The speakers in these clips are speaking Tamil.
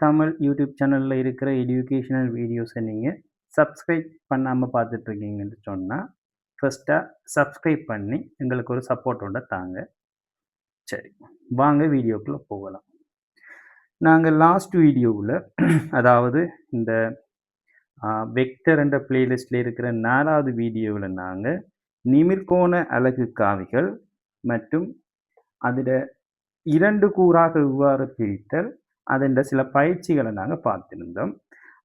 தமிழ் யூடியூப் சேனல்ல இருக்கிற எஜுகேஷனல் வீடியோஸை நீங்க சப்ஸ்கிரைப் பண்ணாம பார்த்துட்டு இருக்கீங்கன்னு சொன்னா, ஃபர்ஸ்ட்டா சப்ஸ்கிரைப் பண்ணி எங்களுக்கு ஒரு சப்போர்ட்டோட தாங்க. சரி, வாங்க வீடியோக்குள்ள போகலாம். நாங்க லாஸ்ட் வீடியோவுல அதாவது இந்த வெக்டர் என்ற பிளேலிஸ்ட்ல இருக்கிற 4வது வீடியோவுல நாங்க நிமிர்கோண அலகு காவிகள் மற்றும் அதில 2 கூறாக எவ்வாறு பிரித்தல், அதென்ற சில பயிற்சிகளை நாங்க பார்த்திருந்தோம்.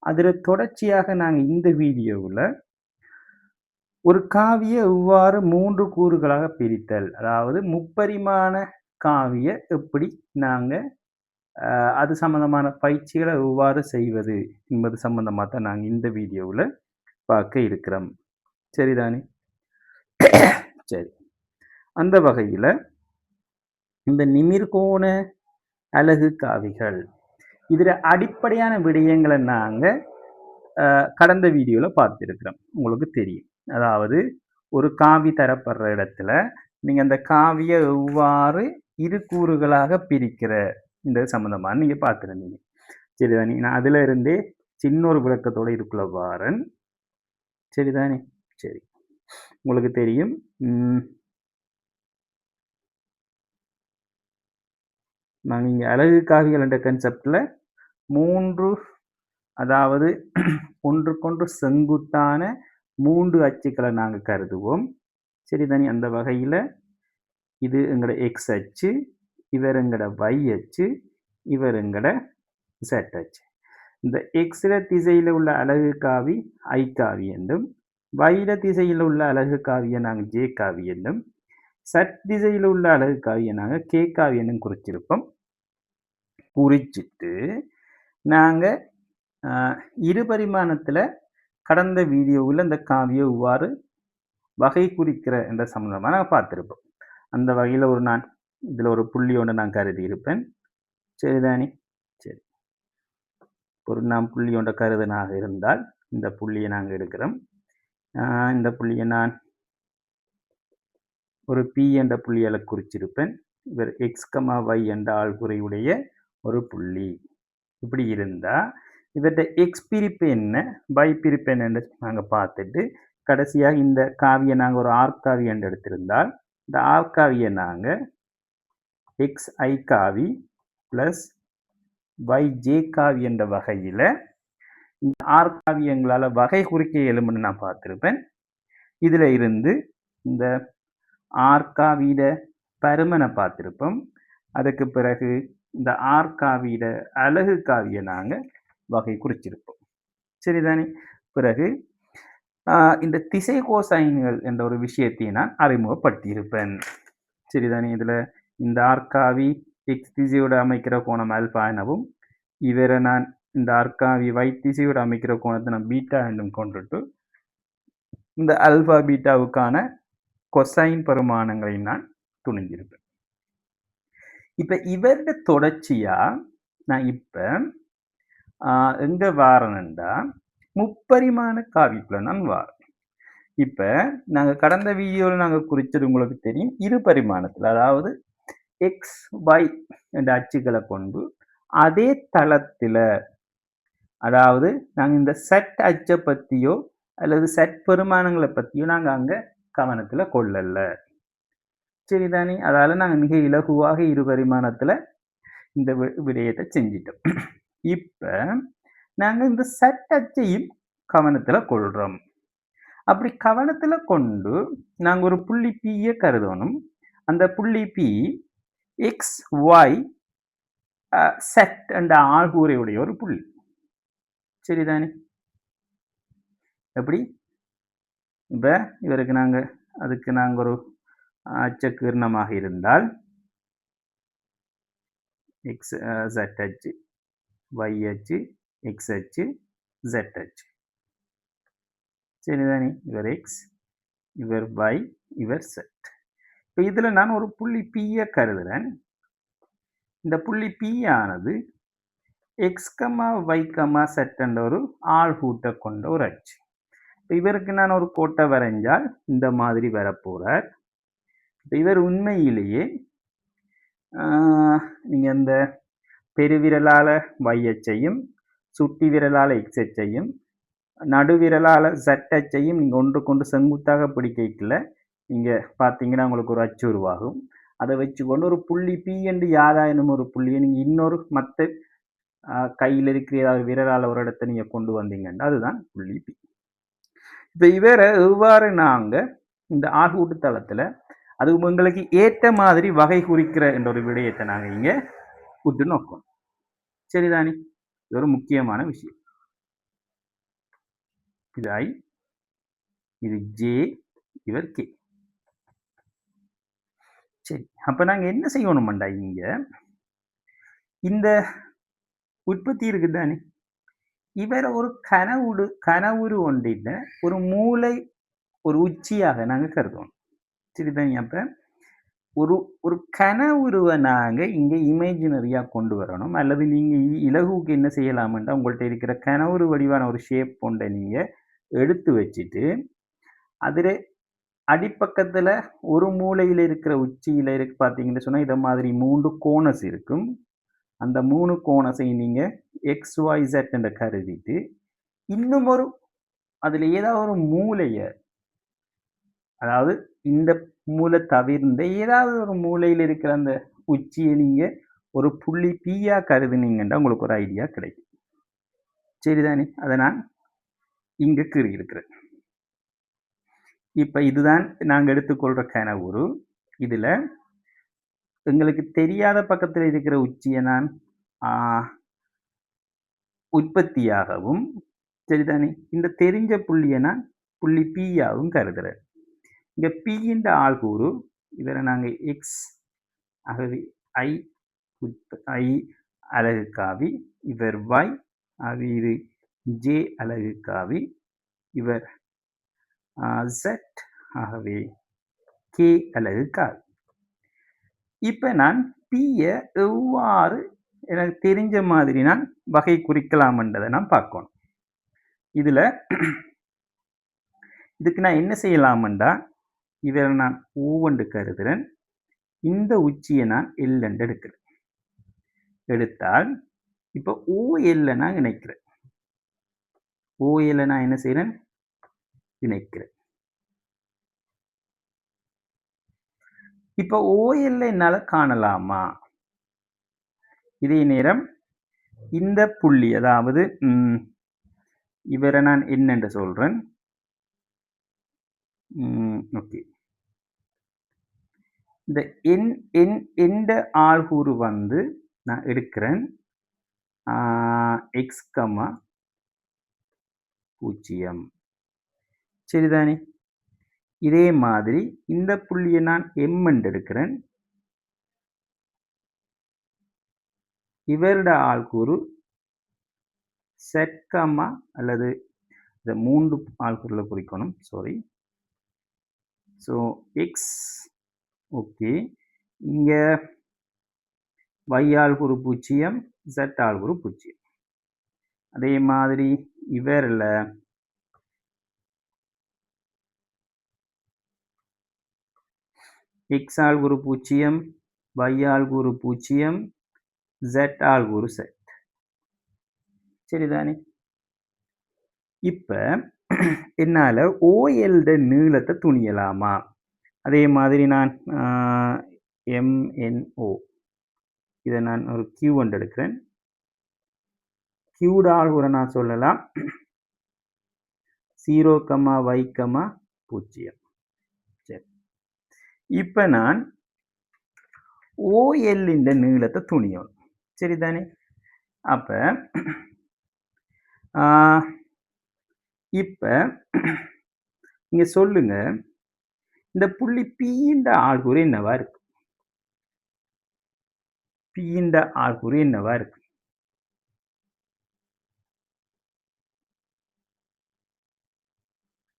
அதில தொடர்ச்சியாக நாங்க இந்த வீடியோவுல ஒரு காவிய எவ்வாறு 3 கூறுகளாக பிரித்தல், அதாவது முப்பரிமாண காவிய எப்படி நாங்க அது சம்பந்தமான பயிற்சிகளை எவ்வாறு செய்வது என்பது சம்பந்தமா தான் நாங்க இந்த வீடியோவுல பார்க்க இருக்கிறோம். சரிதானே? சரி. அந்த வகையில இந்த நிமிர்கோண அலகு காவிகள் இதுல அடிப்படையான விடயங்களை நாங்க கடந்த வீடியோல பார்த்திருக்கிறோம். உங்களுக்கு தெரியும். அதாவது ஒரு காவி தரப்படுற இடத்துல நீங்க அந்த காவியை எவ்வாறு இரு கூறுகளாக பிரிக்கிற இந்த சம்பந்தமா நீங்க பார்த்திருந்தீங்க. சரிதானே? நான் அதுல இருந்தே சின்ன ஒரு விளக்கத்தோட இதுக்குள்ள வாரன். சரிதானே? சரி. உங்களுக்கு தெரியும். நாங்க இங்க அலகு காவிகள் என்ற கன்செப்ட்ல 3 அதாவது ஒன்றுக்கொன்று செங்குத்தான 3 அச்சுக்களை நாங்க கருதுவோம். சரிதானே? அந்த வகையில இது எங்கட எக்ஸ் அச்சு, இவர் எங்கட y அச்சு, இவர் எங்கட z அச்சு. இந்த எக்ஸ்ல திசையில உள்ள அலகு காவி I காவி என்றும், y திசையில் உள்ள அலகு காவியை நாங்க j காவி என்றும், z திசையில் உள்ள அலகு காவியை நாங்க k காவி என்றும் குறிச்சிருப்போம். குறிச்சிட்டு நாங்க இரு பரிமாணத்துல கடந்த வீடியோவில் இந்த காவியை எவ்வாறு வகை குறிக்கிற என்ற சம்பந்தமா நாங்கள் பார்த்திருப்போம். அந்த வகையில் நான் இதுல ஒரு புள்ளி ஒன்று நான் கருதி இருப்பேன். சரிதானே? சரி. நான் புள்ளி ஒன்றை கருதினாக இருந்தால் இந்த புள்ளியை நாங்கள் எடுக்கிறோம். இந்த புள்ளியை நான் ஒரு P என்ற புள்ளியால குறிச்சிருப்பேன். இவர் எக்ஸ் கமா y என்ற ஆள்குறையுடைய ஒரு புள்ளி. இப்படி இருந்தா இவற்றை எக்ஸ் பிரிப்பு என்ன, y பிரிப்பு என்ன நாங்கள் பார்த்துட்டு கடைசியாக இந்த காவியை நாங்கள் ஒரு ஆர் காவி என்று எடுத்திருந்தால் இந்த ஆர் காவியை நாங்கள் எக்ஸ் ஐ காவி பிளஸ் y j காவி என்ற வகையில் இந்த ஆர் காவி எங்களால் வகை குறிக்க இயலும்னு நான் பார்த்திருப்பேன். இதுல இருந்து இந்த ஆர் காவியிட பருமனை பார்த்திருப்போம். அதுக்கு பிறகு இந்த ஆர் காவியிட அலகு காவியை நாங்கள் வகை குறிச்சிருப்போம். சரிதானே? பிறகு இந்த திசை கோசைன்கள் என்ற ஒரு விஷயத்தை நான் அறிமுகப்படுத்தியிருப்பேன். சரிதானே? இதுல இந்த ஆர்காவி எக்ஸ் திசையோடு அமைக்கிற கோணம் ஆல்பா எனவும், இவரை நான் இந்த ஆர்காவி y திசையோடு அமைக்கிற கோணத்தை நான் பீட்டா என்றும் கொண்டுட்டு இந்த அல்பா பீட்டாவுக்கான கொசைன் பரிமாணங்களை நான் துணிஞ்சிருப்பேன். இப்ப இவருடைய தொடர்ச்சியா நான் இப்ப எங்க வாரேன்டா முப்பரிமாண காவிக்குள்ள நான் வாரேன். இப்ப நாங்க கடந்த வீடியோவில் நாங்க குறிச்சது உங்களுக்கு தெரியும். இரு பரிமாணத்தில், அதாவது எக்ஸ் y என்ற அச்சுக்களை கொண்டு அதே தளத்துல, அதாவது நாங்க இந்த செட் அச்சை பத்தியோ அல்லது செட் பெருமானங்களை பத்தியோ நாங்க அங்க கவனத்துல கொள்ளல. சரிதானே? அதால நாங்க மிக இலகுவாக இரு பரிமாணத்துல இந்த விடயத்தை செஞ்சிட்டோம். இப்ப நாங்க இந்த செட் அச்சையும் கவனத்துல கொள்றோம். அப்படி கவனத்துல கொண்டு நாங்க ஒரு புள்ளி P கருதணும். அந்த புள்ளி P எக்ஸ் ஒய் செட் என்ற ஆள்கூறையுடைய ஒரு புள்ளி. சரிதானே? எப்படி? இப்ப இவருக்கு அதுக்கு நாங்க ஒரு அச்சகீர்ணமாக இருந்தால் எக்ஸ் z அச்சு, y அச்சு, x அச்சு, z அச்சு. சரிதானே? இவர் எக்ஸ், இவர் y, இவர் z. இப்ப இதுல நான் ஒரு புள்ளி P கருதுறேன். இந்த புள்ளி P ஆனது X comma y comma z என்ற ஒரு ஆள்கூட்டை கொண்ட ஒரு அச்சு. இவருக்கு நான் ஒரு கோட்டை வரைஞ்சால் இந்த மாதிரி வரப்போறார். இவர் உண்மையிலேயே நீங்க இந்த பெருவிரலால y அச்சையும் சுட்டி விரலால x அச்சையும் நடுவிரலால z அச்சையும் நீங்க ஒன்றுக்கொன்று செங்குத்தாக பிடிக்கல நீங்க பார்த்தீங்கன்னா உங்களுக்கு ஒரு அச்சு உருவாகும். அதை வச்சுக்கொண்டு ஒரு புள்ளி P என்று யாதாயினும் ஒரு புள்ளியை நீங்க இன்னொரு மத்த கையில் இருக்கிற ஏதாவது விரலால ஒரு இடத்தை நீங்க கொண்டு வந்தீங்கன்னா அதுதான் புள்ளி P. இப்ப இவரை எவ்வாறு நாங்க இந்த ஆகூட்டு தளத்துல அது உங்களுக்கு ஏற்ற மாதிரி வகை குறிக்கிற என்ற ஒரு விடயத்தை நாங்க இங்க உற்று நோக்கணும். சரிதானே? இது ஒரு முக்கியமான விஷயம். இது I, இது J, இவர் K. சரி, அப்ப நாங்க என்ன செய்யணும்டா இங்க இந்த உற்பத்தி இருக்குதானே இவரை ஒரு கனவுரு ஒன்றிட்ட ஒரு மூளை ஒரு உச்சியாக நாங்க கருதணும். சரிதானே? அப்ப ஒரு ஒரு கனவுருவை நாங்க இங்க இமேஜினரியா கொண்டு வரணும். அல்லது நீங்க இலகுவுக்கு என்ன செய்யலாம்டா உங்கள்ட்ட இருக்கிற கனவுரு வடிவான ஒரு ஷேப் கொண்ட நீங்க எடுத்து வச்சுட்டு அதுல அடிப்பக்கத்துல ஒரு மூலையில இருக்கிற உச்சியில இருக்கு பார்த்தீங்கன்னு சொன்னா இதை மாதிரி 3 கோணஸ் இருக்கும். அந்த 3 கோணஸை நீங்க XYZ என்ற கருதிட்டு இன்னும் ஒரு அதுல ஏதாவது ஒரு மூலைய அதாவது இந்த மூலை தவிர்ந்த ஏதாவது ஒரு மூலையில் இருக்கிற அந்த உச்சியை நீங்க ஒரு புள்ளி P-யா கருதுனீங்கன்னா உங்களுக்கு ஒரு ஐடியா கிடைக்கும். சரிதானே? அதை நான் இங்க கீறியிருக்கிறேன். இப்ப இதுதான் நாங்க எடுத்துக்கொள்ற கனவுரு. இதுல எங்களுக்கு தெரியாத பக்கத்தில் இருக்கிற உச்சியை நான் உற்பத்தியாகவும் சரிதானே இந்த தெரிஞ்ச புள்ளியை நான் புள்ளி P-யாகவும் கருதுறேன். இங்க P-ன்ற ஆள்கூறு இதில் நாங்கள் X ஆகவே I அலகு காவி இவர் Y ஆகவே இது J அலகு காவி இவர் Z ஆகவே K அலகு காவி. இப்ப நான் P-ய எவ்வாறு எனக்கு தெரிஞ்ச மாதிரி நான் வகை குறிக்கலாம்ன்றதை நான் பார்க்கணும். இதுல இதுக்கு நான் என்ன செய்யலாம்டா இவரை நான் ஓவண்டு கருதுறேன். இந்த உச்சியை நான் L என்று எடுக்கிறேன். எடுத்தால் இப்ப OL நான் இணைக்கிறேன். OL நான் என்ன செய்யறேன்? இணைக்கிறேன். இப்ப OL என்னால காணலாமா? இதே நேரம் இந்த புள்ளி அதாவது இவரை நான் என்னென்று சொல்றேன். ஓகே, இந்த எந்த ஆள்கூறு வந்து நான் எடுக்கிறேன் X, 0. சரிதானே? இதே மாதிரி இந்த புள்ளியை நான் M என்று எடுக்கிறேன். இவருடைய ஆள்கூறு Z, அல்லது இந்த 3 ஆள்கூறுல குறிக்கணும். சாரி. ஸோ X ஓகே, இங்க Y ஆள்கூறு 0, Z ஆள்கூறு 0. அதே மாதிரி இவரில் X ஆள்கூறு 0, Y ஆள்கூறு 0, Z ஆள்கூறு Z. சரிதானே? இப்ப என்னால OL நீளத்தை துணியலாமா? அதே மாதிரி நான் MNO இதை நான் ஒரு Q ஒன்று எடுக்கிறேன். Q ஆள்கூறை நான் சொல்லலாம் 0, Y, 0. சரி, இப்ப நான் OL நீளத்தை துணியணும். சரிதானே? அப்ப இப்ப நீங்க சொல்லுங்க இந்த புள்ளி P-ன்ற ஆள்கூறு என்னவா இருக்கு? P-ன்ற ஆள்கூறு என்னவா இருக்கு?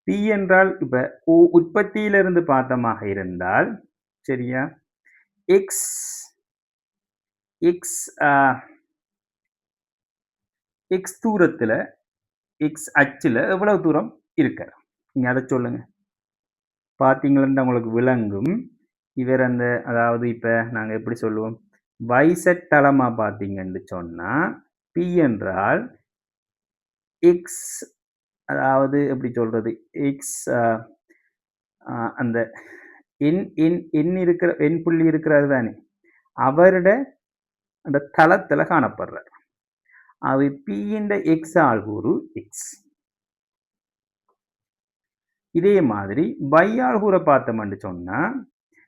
P என்றால் இப்ப உற்பத்தியிலிருந்து பார்த்தமாக இருந்தால் சரியா X தூரத்துல X அச்சுல எவ்வளவு தூரம் இருக்க நீங்க அதை சொல்லுங்க. பார்த்தீங்களா உங்களுக்கு விளங்கும். இவர் அந்த அதாவது இப்ப நாங்க எப்படி சொல்லுவோம் வைசெட் தளமா பார்த்தீங்கன்னு சொன்னா பி என்றால் எக்ஸ், அதாவது எப்படி சொல்றது, எக்ஸ் அந்த எண் எண் எண் இருக்கிற எண் புள்ளி இருக்கிறாரு தானே, அவருட அந்த தளத்துல காணப்படுறார். அது பி என்ற எக்ஸ் ஆள்கூறு எக்ஸ். இதே மாதிரி y ஆள்கூறை பார்த்தோம்னு சொன்னா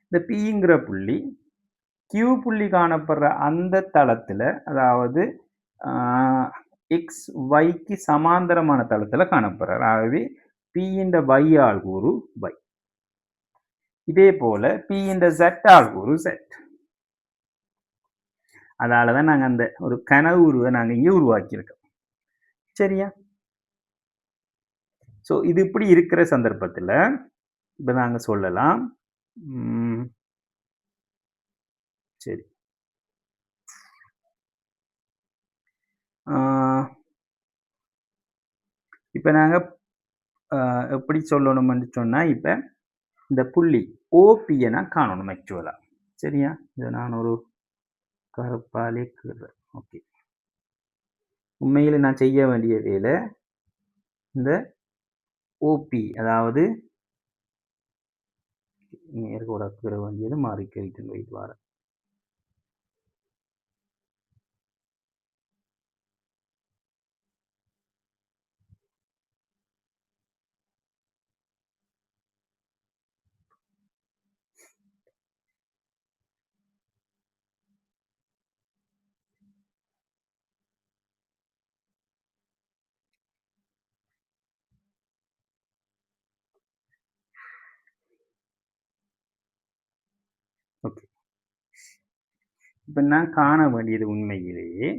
இந்த பிங்கிற புள்ளி Q புள்ளி காணப்படுற அந்த தளத்துல, அதாவது எக்ஸ் ஒய்க்கு சமாந்தரமான தளத்துல காணப்படுறார். ஆகவே P இந்த y ஆள்கூறு y. இதே போல P இந்த z ஆள்கூறு z. அதனாலதான் நாங்க அந்த ஒரு கனவு உருவை நாங்க இங்க உருவாக்கியிருக்கோம். சரியா? ஸோ இது இப்படி இருக்கிற சந்தர்ப்பத்துல இப்ப நாங்க சொல்லலாம். சரி, இப்ப நாங்க எப்படி சொல்லணும்னு சொன்னா, இப்ப இந்த புள்ளி ஓபியை நான் காணணும் ஆக்சுவலா. சரியா? இதை நான் ஒரு கருப்பாலே கீறுறேன். ஓகே, உண்மையில் நான் செய்ய வேண்டிய வேலை இந்த ஓபி, அதாவது நேர்கோட கீற வேண்டியது மாறி கழித்து வைத்து வர. ஓகே, இப்ப நான் காண வேண்டியது உண்மையிலேயே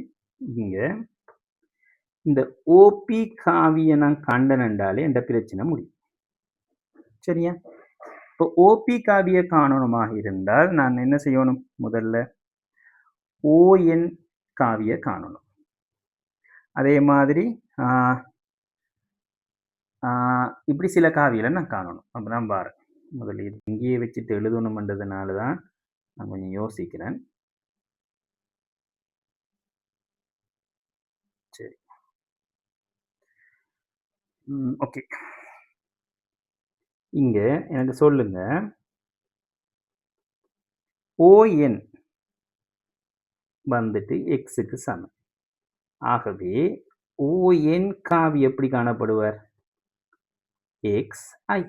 இங்க இந்த ஓபி காவியை நான் கண்டனண்டாலே என்ற பிரச்சனை முடியும். சரியா? இப்போ ஓபி காவியை காணணுமாக இருந்தால் நான் என்ன செய்யணும்? முதல்ல ஓஎன் காவியை காணணும். அதே மாதிரி இப்படி சில காவிகளை நான் காணணும். அப்பதான் பாரு, முதல்ல இது இங்கேயே வச்சுட்டு எழுதணும்ன்றதுனால தான் நான் கொஞ்சம் யோசிக்கிறேன். சரி, ஓகே, இங்க எனக்கு சொல்லுங்க, ஓஎன் வந்துட்டு எக்ஸுக்கு சமம். ஆகவே ஓஎன் காவி எப்படி காணப்படுவார்? எக்ஸ் ஐ.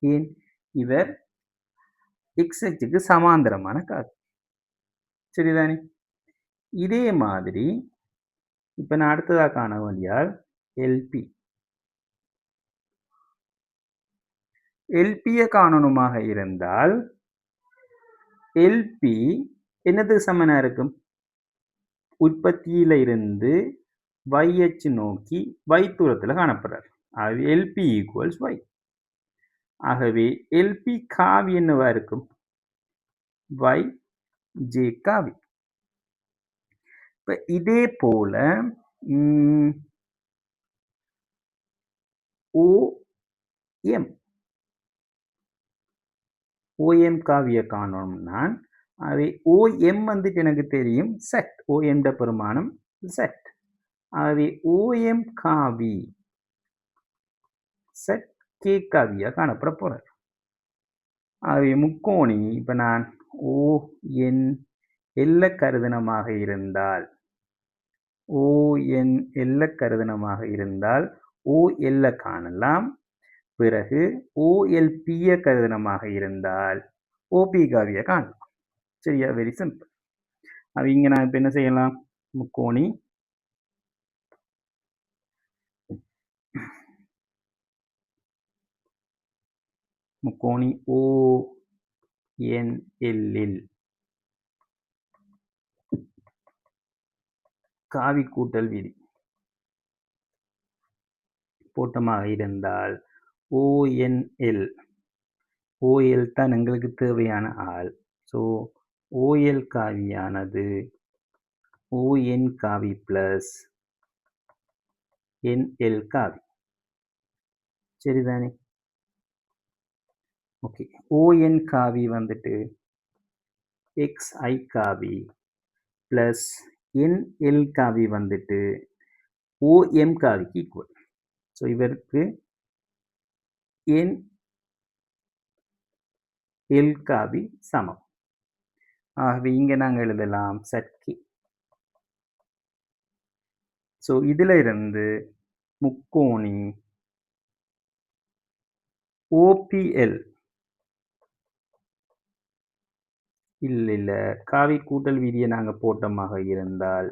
ஏன்? இவர் எக்ஸுக்கு சமாந்தரமான காவி. சரிதானே? இதே மாதிரி இப்ப நான் அடுத்ததா காண வேண்டியால் எல்பி. எல்பியை காணணுமாக இருந்தால் எல்பி என்னதுக்கு சமனா இருக்கும்? உற்பத்தியில இருந்து YH நோக்கி y தூரத்தில் காணப்படுறார். ஆகவே எல்பி ஈக்குவல்ஸ் y. ஆகவே எல்பி காவி என்னவா இருக்கும்? y j காவி. இப்ப இதே போல OM OM காவியை காணணும் நான். ஆகவே OM வந்துட்டு எனக்கு தெரியும் செட். OM பெருமானம் செட். ஆகவே OM காவி செட் கே காவியா காணப்பட போறார். ஆகவே முக்கோணி இப்ப நான் ON எல்ல கருதினமாக இருந்தால் ON எல்ல கருதினமாக இருந்தால் OL காணலாம். பிறகு OLP கருதினமாக இருந்தால் OP காவியை காணலாம். சரியா? Very simple. அது இங்க நான் இப்ப என்ன செய்யலாம்? முக்கோணி ONL காவி கூட்டல் விதி போட்டமாக இருந்தால் ONL OL தான் எங்களுக்கு தேவையான ஆள். ஸோ OL காவியானது ON காவி பிளஸ் NL காவி. சரிதானே? ஓகே, ON காவி வந்துட்டு xi காவி ப்ளஸ் nl காவி வந்துட்டு om காவிக்கு ஈக்குவல். ஸோ இவருக்கு nl காவி சமம். ஆகவே இங்கே நாங்கள் எழுதலாம் Zk. ஸோ இதில் இருந்து முக்கோணி OPL இல்லை காவி கூட்டல் விதியை நாங்கள் போட்டமாக இருந்தால்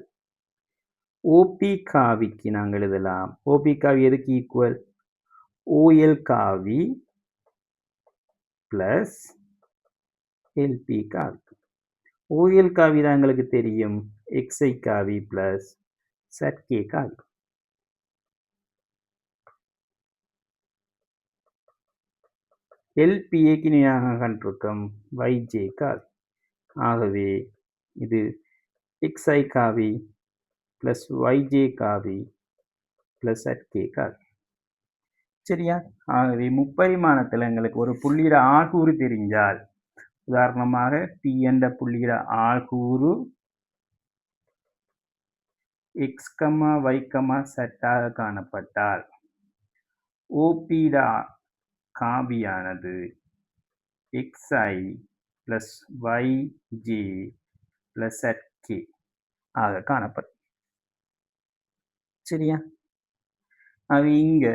OP காவிக்கு நாங்கள் எழுதலாம். OP காவி எதுக்கு ஈக்குவல்? OL காவி பிளஸ் LP காவி. OL காவி தான் எங்களுக்கு தெரியும் XI காவி பிளஸ் ZK காவி. LPAக்கு இணையாக கண்டிருக்கும் YJ காவி. ஆகவே இது XI காவி பிளஸ் YJ காவி பிளஸ் ZK காவி. சரியா? ஆகவே முப்பரிமாணத்தில் எங்களுக்கு ஒரு புள்ளியிட ஆள்கூறு தெரிஞ்சால், உதாரணமாக P என்ற புள்ளியிட ஆள்கூறு x, y, z ஆக காணப்பட்டால் OP காவியானது xi plus yj plus zk ஆக காணப்படும். சரியா? அது இங்க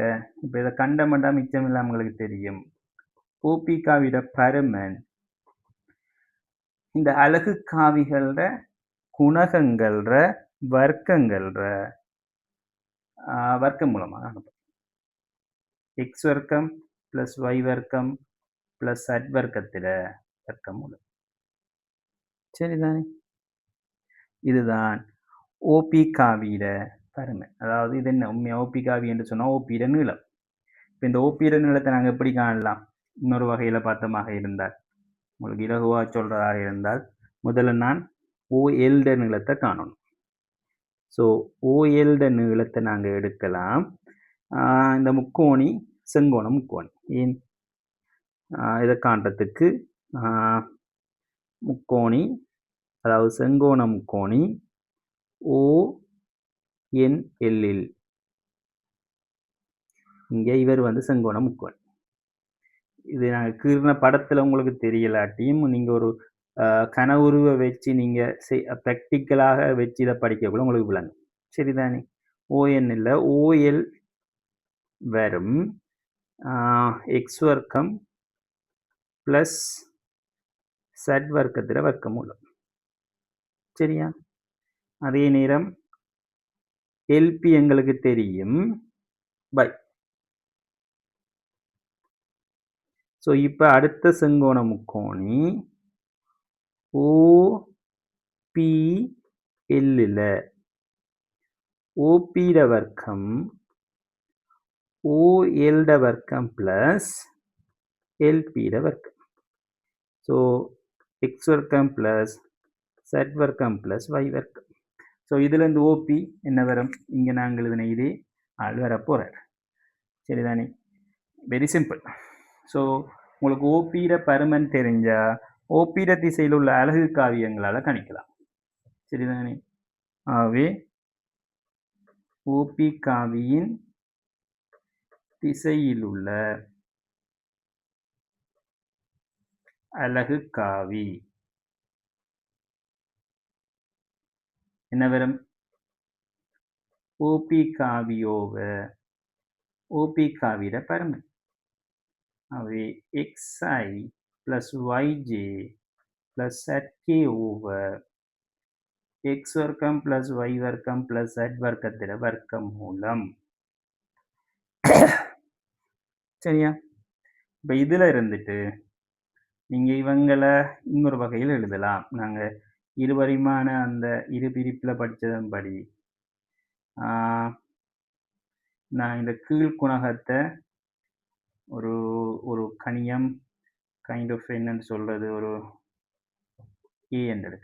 இப்போ இதை கண்டமண்டா மிச்சம் இல்லாம உங்களுக்கு தெரியும். OP காவியோட பருமன் இந்த அலகு காவிகள குணகங்கள வர்க்கங்கள வர்க்கம் மூலமாக காணப்படும். x வர்க்கம் பிளஸ் y வர்க்கம் பிளஸ் z வர்க்கத்தில வர்க்கம் மூலம். சரிதானே? இதுதான் OP காவியிட பருமன். அதாவது இது என்ன உண்மையா OP காவி என்று சொன்னால் OPயிட நீளம். இப்போ இந்த OPயிட நீளத்தை நாங்கள் எப்படி காணலாம்? இன்னொரு வகையில் பார்த்தமாக இருந்தால், உங்களுக்கு இலகுவாக சொல்றதாக இருந்தால், முதல்ல நான் OLட நீளத்தை காணணும். ஸோ OLட நீளத்தை நாங்கள் எடுக்கலாம். இந்த முக்கோணி செங்கோண முக்கோணி. ஏன் இதை காண்றதுக்கு முக்கோணி, அதாவது செங்கோண முக்கோணி ONL. இங்கே இவர் வந்து செங்கோண முக்கோணி. இது நாங்கள் கீறின படத்தில் உங்களுக்கு தெரியலாட்டியும் நீங்கள் ஒரு கனவுருவை வச்சு நீங்கள் ப்ராக்டிக்கலாக வச்சு இதை படிக்கக்குள்ள உங்களுக்கு விளங்கும். சரிதானே? ON இல்லை OL வரும் x வர்க்கம் பிளஸ் z வர்க்கத்தில் வர்க்கம் மூலம். சரியா? அதே நேரம் LP எங்களுக்கு தெரியும் பை. ஸோ இப்போ அடுத்த செங்கோண முக்கோணி OPL OPட வர்க்கம் OLட வர்க்கம் பிளஸ் LPட வர்க்கம். ஸோ x வர்க்கம் பிளஸ் z வர்க்கம் பிளஸ் y வர்க்கம். ஸோ இதுலேருந்து OP என்ன வரும்? இங்கே நாங்கள் இதனை இதே ஆள் வர போகிறார். சரிதானே? Very simple. ஸோ உங்களுக்கு OPயிட பருமன் தெரிஞ்சால் OPயிட திசையில் உள்ள அலகு காவியங்களால் கணிக்கலாம். சரிதானே? ஆகவே OP காவியின் திசையில் உள்ள அலகு காவி என்ன வரும்? OP காவியோவ OP காவியிட பருமன். ஆகவே xi plus yj plus zk over x வர்க்கம் பிளஸ் y வர்க்கம் பிளஸ் z வர்க்கத்திட வர்க்கம் மூலம். சரியா? இப்போ இதில் இருந்துட்டு நீங்கள் இவங்களை இன்னொரு வகையில் எழுதலாம். நாங்கள் இருபரிமாண அந்த இரு பிரிப்பில் படித்ததன்படி நான் இந்த கீழ்குணகத்தை ஒரு ஒரு கணியம் கைண்ட் ஆஃப் என்னன்னு சொல்கிறது ஒரு A என்று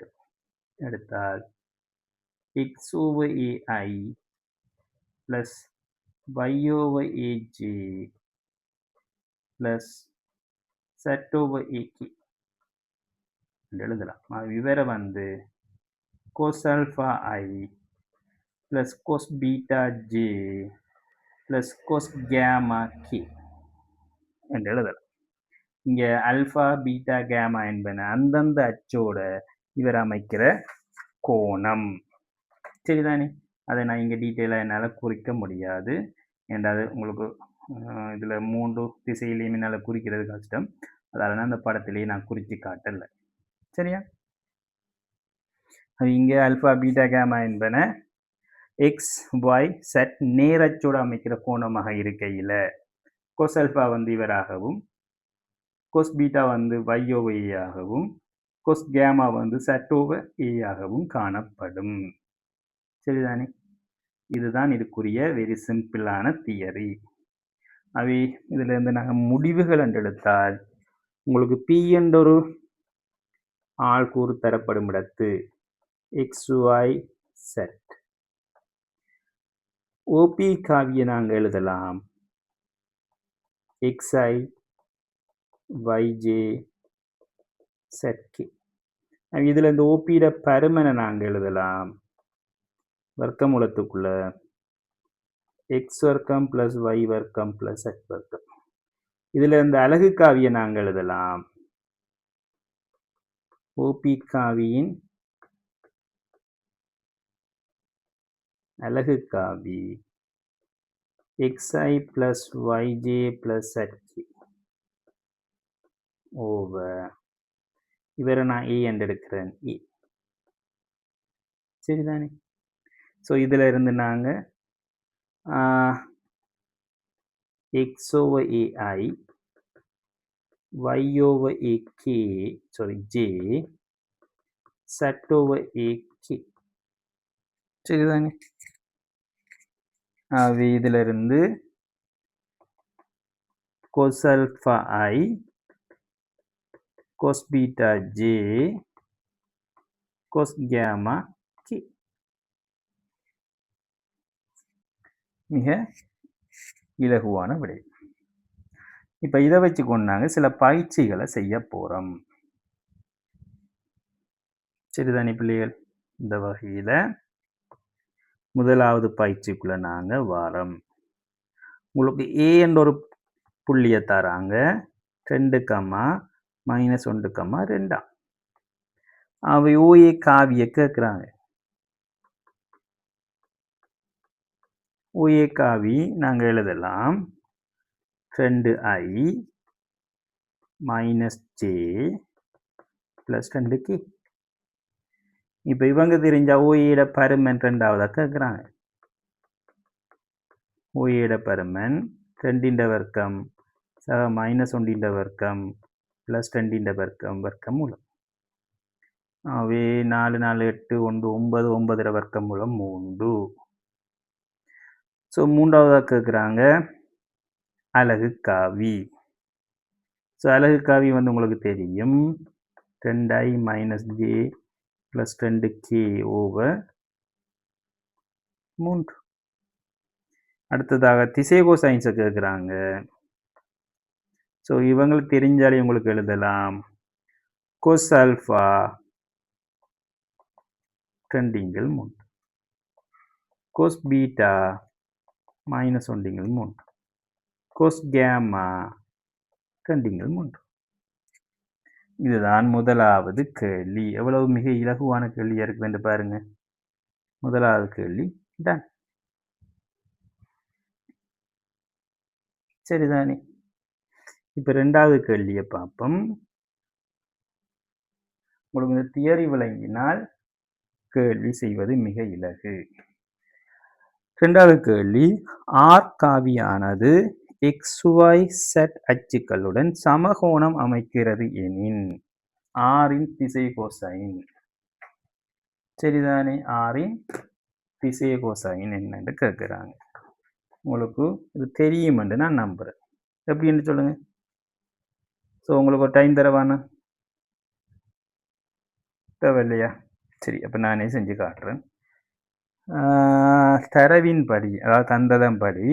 எடுத்தால் x over AI plus y over AJ plus z over AK. எழுதலாம். இவரை வந்து cos alpha I plus cos beta j plus cos gamma k என்று எழுதலாம். இங்க அல்பா பீட்டா கேமா என்பன அந்தந்த அச்சோட இவர் அமைக்கிற கோணம். சரிதானே? அதை நான் இங்க டீட்டெயிலாக என்னால் குறிக்க முடியாது. என்றால் உங்களுக்கு இதில் 3 திசையிலையும் என்னால் குறிக்கிறது கஷ்டம். அதனால அந்த படத்திலேயே நான் குறித்து காட்டல. சரியா? இங்கே அல்பா பீட்டா கேமா என்பன எக்ஸ் ஒய் செட் நேரச்சோடு அமைக்கிற கோணமாக இருக்கையில் கொஸ் அல்பா வந்து இவராகவும் கொஸ் பீட்டா வந்து y over a ஆகவும் கொஸ் கேமா வந்து z over a ஆகவும் காணப்படும். சரிதானே? இதுதான் இதுக்குரிய வெரி சிம்பிளான தியரி. அவை இதுல இருந்து நாங்கள் முடிவுகள் என்று எடுத்தால் உங்களுக்கு P என்ற ஒரு ஆள்கூறு தரப்படும் இடத்து XY Z OP காவியை நாங்கள் எழுதலாம் XI YJ ZK. இதுல இந்த OP பருமனை நாங்கள் எழுதலாம் வர்க்கமூலத்துக்குள்ள எக்ஸ் வர்க்கம் பிளஸ் ஒய் வர்க்கம் பிளஸ் எக்ஸ் வர்க்கம். இதுல இந்த அலகு காவியை நாங்கள் எழுதலாம் ஓபி காவியின் அலகு காவி xi plus yj plus hk over இவரை நான் ஏ என்று எடுக்கிறேன் ஏ. சரிதானே? ஸோ இதுல இருந்து நாங்கள் x over ai y over ak sorry j z over ak. சரிதானே? இதுல இருந்து cos alpha I cos beta j cos gamma k மிக இலகுவான விடை. இப்ப இதை வச்சு கொண்டாங்க சில பயிற்சிகளை செய்ய போறோம். சரிதானே பிள்ளைகள்? இந்த வகையில முதலாவது பயிற்சிக்குள்ள நாங்க வாரம். உங்களுக்கு ஏ என்ற ஒரு புள்ளியை தராங்க 2, -1, 2. அவை ஓஏ காவிய கேட்கிறாங்க. ஓஏ காவி நாங்க எழுதலாம் 2i - j + 2k. இப்ப இவங்க தெரிஞ்சா ஓஏட பருமன் 2ஆவதா கேட்கிறாங்க. ஓஏட பருமன் 2 வர்க்கம் -1 வர்க்கம் + 2 வர்க்கம் வர்க்கமூலம். அவை 4, 4, 8, 1, 9, 9 வர்க்கமூலம் 3. ஸோ 3ஆவதா கேட்குறாங்க அலகு காவி. ஸோ அலகு காவி வந்து உங்களுக்கு தெரியும் 2i - j + 2k ஓவர் 3. அடுத்ததாக திசை கோசைன்ஸை கேட்குறாங்க. ஸோ இவங்களுக்கு தெரிஞ்சாலே உங்களுக்கு எழுதலாம் cos alpha 2 cos beta -1 cos gamma 2 இதுதான் முதலாவது கேள்வி. எவ்வளவு மிக இலகுவான கேள்வியா இருக்கு என்று பாருங்க. முதலாவது கேள்வி டன். சரிதானே? இப்ப 2வது கேள்வியை பார்ப்போம். உங்களுக்கு இந்த தியரி விளங்கினால் கேள்வி செய்வது மிக இலகு. 2வது கேள்வி ஆர் காவியானது XYZ அச்சுக்களுடன் சமகோணம் அமைக்கிறது எனின் ஆரின் திசை கோசைன். சரிதானே? ஆரின் திசை கோசைன் என்னன்னு கேட்கிறாங்க. உங்களுக்கு இது தெரியும் என்று நான் நம்புறேன். எப்படின்னு சொல்லுங்க. ஸோ உங்களுக்கு ஒரு டைம் தரவானா? தேவையில்லையா? சரி, அப்போ நானே செஞ்சு காட்டுறேன். தரவின்படி அதாவது தந்ததன்படி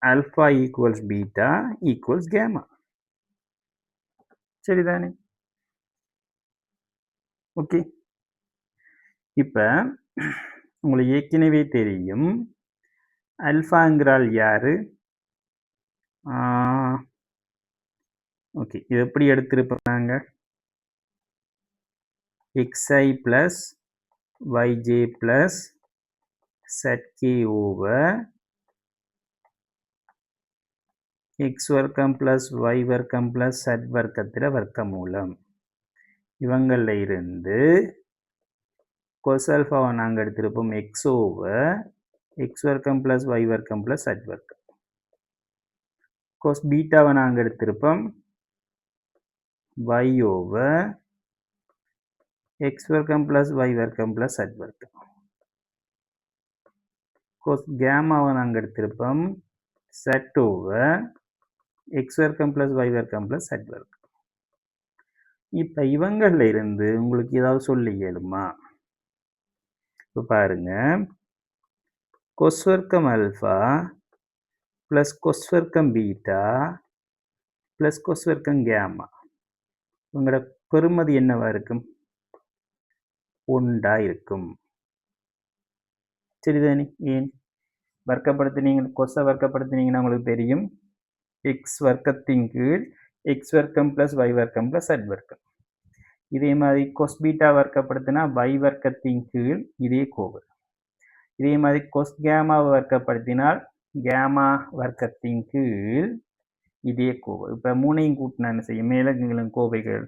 ஆல்ஃபா ஈக்குவல்ஸ் பீட்டா ஈக்குவல்ஸ் கேமா. சரிதானே? ஓகே. இப்ப உங்களுக்கு ஏற்கனவே தெரியும். ஆல்ஃபாங்கிறால் யாரு? ஆ ஓகே. இது எப்படி எடுத்திருப்போம் நாங்க? xi plus yj plus zk over x வர்க்கம் பிளஸ் y வர்க்கம் பிளஸ் z வர்க்கத்தில வர்க்கமூலம். இவங்கள்ல இருந்து cos ஆல்ஃபாவை நாங்க எடுத்திருப்போம் x ஓவர் x வர்க்கம் பிளஸ் y வர்க்கம் பிளஸ் z வர்க்கம். cos பீட்டாவை நாங்க எடுத்திருப்போம் y ஓவர் x வர்க்கம் பிளஸ் y வர்க்கம் பிளஸ் z வர்க்கம். cos கேமாவை நாங்க எடுத்திருப்போம் z ஓவர் x வர்க்கம் பிளஸ் y வர்க்கம் பிளஸ் z வர்க்கம். இப்ப இவங்கள்ல இருந்து உங்களுக்கு ஏதாவது சொல்ல இயலுமா? இப்ப பாருங்க, cos வர்க்கம் ஆல்ஃபா பிளஸ் cos வர்க்கம் பீட்டா பிளஸ் cos வர்க்கம் கேமா. உங்களோட பெறுமதி என்னவா இருக்கும்? 1 இருக்கும். சரிதானே? ஏன்? வர்க்கப்படுத்தினீங்க, கொச வர்க்கப்படுத்தினீங்கன்னா உங்களுக்கு தெரியும் x வர்க்கத்தின் கீழ் x வர்க்கம் பிளஸ் y வர்க்கம் பிளஸ் z வர்க்கம். இதே மாதிரி cos பீட்டா வர்க்கப்படுத்தினா y வர்க்கத்தின் கீழ் இதே கோவை. இதே மாதிரி cos கேமாவை வர்க்கப்படுத்தினால் கேமா வர்க்கத்தின் கீழ் இதே கோவை. இப்போ மூணையும் கூட்டினா என்ன செய்யும்? மேலும் கோவைகள்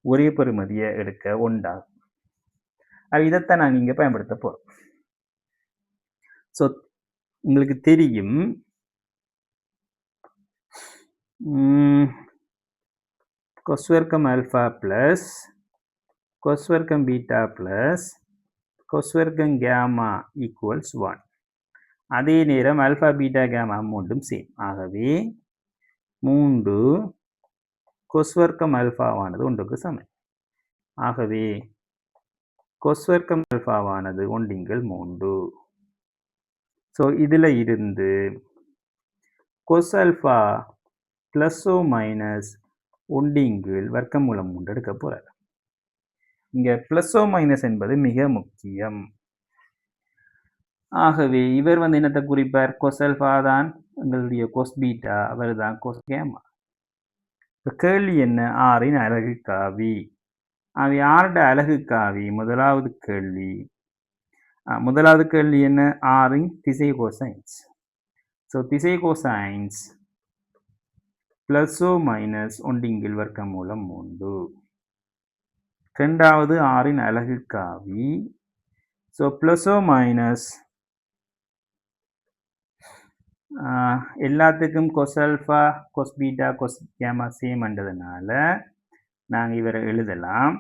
ஒரே பெறுமதியை எடுக்க 1 ஆகும். இதைத்தான் நாங்கள் இங்கே பயன்படுத்த போகிறோம். ஸோ உங்களுக்கு தெரியும் cos வர்க்கம் ஆல்ஃபா பிளஸ் cos வர்க்கம் பீட்டா பிளஸ் cos வர்க்கம் கேமா ஈக்குவல்ஸ் 1. அதே நேரம் ஆல்ஃபா பீட்டா கேமா மூன்றும் சேம். ஆகவே 3 cos வர்க்கம் ஆல்ஃபாவானது 1க்கு சமம். ஆகவே cos வர்க்கம் ஆல்ஃபாவானது 1/3. ஸோ இதில் இருந்து cos ஆல்ஃபா பிளஸ் ஓ மைனஸ் 1 வர்க்கமூலம் 3 எடுக்க போகிறார். இங்கே பிளஸ் ஓ மைனஸ் என்பது மிக முக்கியம். ஆகவே இவர் என்னத்தை குறிப்பார்? cos ஆல்ஃபா தான் எங்களுடைய cos பீட்டா, அவர் தான் cos கேமா. இப்போ கேள்வி என்ன? ஆரின் அலகு காவி. அவை ஆறுட அலகு காவி. முதலாவது கேள்வி என்ன? ஆரின் திசை கோசைன்ஸ். ஸோ திசை கோசைன்ஸ் பிளஸ் ஓ மைனஸ் 1 வர்க்கமூலம் 3. இரண்டாவது ஆரின் அலகு காவி. ஸோ பிளஸ் ஓ மைனஸ் எல்லாத்துக்கும் கொஸ் ஆல்ஃபா கொஸ் பீட்டா கொஸ் கேமா சேம்ன்றதுனால நாங்கள் இவரை எழுதலாம்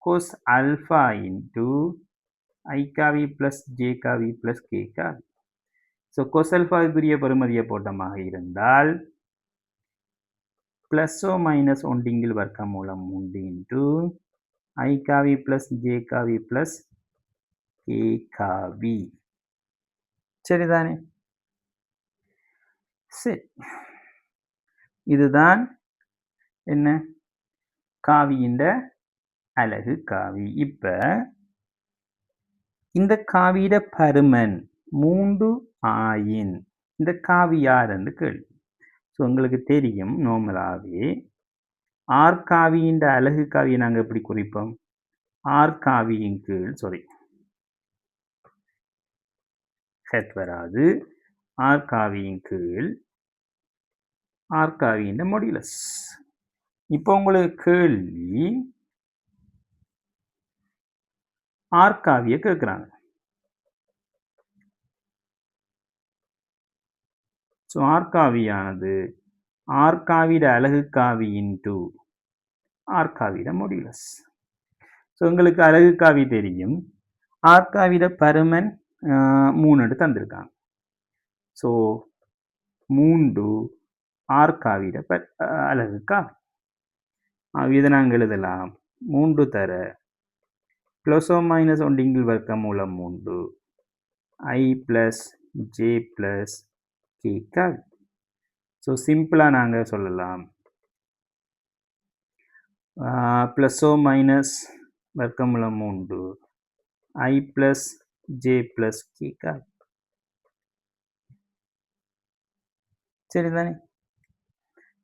கொஸ் ஆல்ஃபா இன்டு ஐ காவி பிளஸ் ஜே காவி பிளஸ் கே காவி. ஸோ கொஸ் ஆல்ஃபாவுக்குரிய பெறுமதியை போட்டமாக இருந்தால் பிளஸ் ஓ மைனஸ் 1 வர்க்கமூலம் 3 இன்டு ஐ காவி பிளஸ் ஜே காவி பிளஸ் கே காவி. சரிதானே? சரி, இதுதான் என்ன? காவியின் அலகு காவி. இப்ப இந்த காவியிட பருமன் 3 ஆயின் இந்த காவி யார் என்று கேள்வி. ஸோ உங்களுக்கு தெரியும் நார்மலாகவே ஆர் காவியின் அலகு காவியை நாங்கள் எப்படி குறிப்போம்? ஆர் காவியின் கீழ் ஹெட் வராது. ஆர் காவியின் கீழ் ஆர் காவியின் மாடுலஸ். இப்போ உங்களுக்கு கேள்வி ஆர் காவியை கேட்குறாங்க. ஸோ ஆர் காவியானது ஆர் காவிட அலகு காவி இன்டு ஆர் காவிட மாடுலஸ். ஸோ உங்களுக்கு அலகு காவி தெரியும். ஆர் காவிட பருமன் 3 தந்திருக்காங்க. ஸோ 3 ஆர் காவிட அலகு காவி. இதை நாங்கள் எழுதலாம் 3 தர பிளஸ் ஓ மைனஸ் 1 வர்க்கமூலம் 3 ஐ பிளஸ் ஜே பிளஸ் கே காவி. ஸோ சிம்பிளாக நாங்கள் சொல்லலாம் ப்ளஸ்ஸோ மைனஸ் வர்க்கமூலம் 3 I ப்ளஸ் ஜே ப்ளஸ் கேக்கா சரிதானே?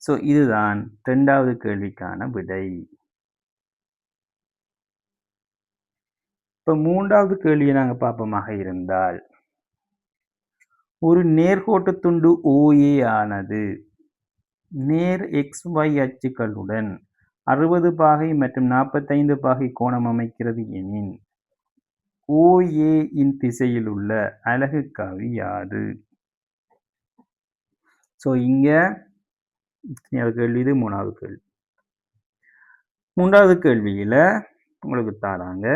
ஸோ இதுதான் 2வது கேள்விக்கான விடை. இப்போ 3வது கேள்வியை நாங்கள் பார்ப்போமாக இருந்தால், ஒரு நேர்கோட்டு துண்டு OA ஆனது நேர் XY அச்சுக்களுடன் 60 பாகை மற்றும் 45 பாகை கோணம் அமைக்கிறது எனின் OA இன் திசையில் உள்ள அலகுக்காவி யாது? ஸோ இங்கே கேள்வி இது 3வது கேள்வி. 3வது கேள்வியில் உங்களுக்கு தாராங்க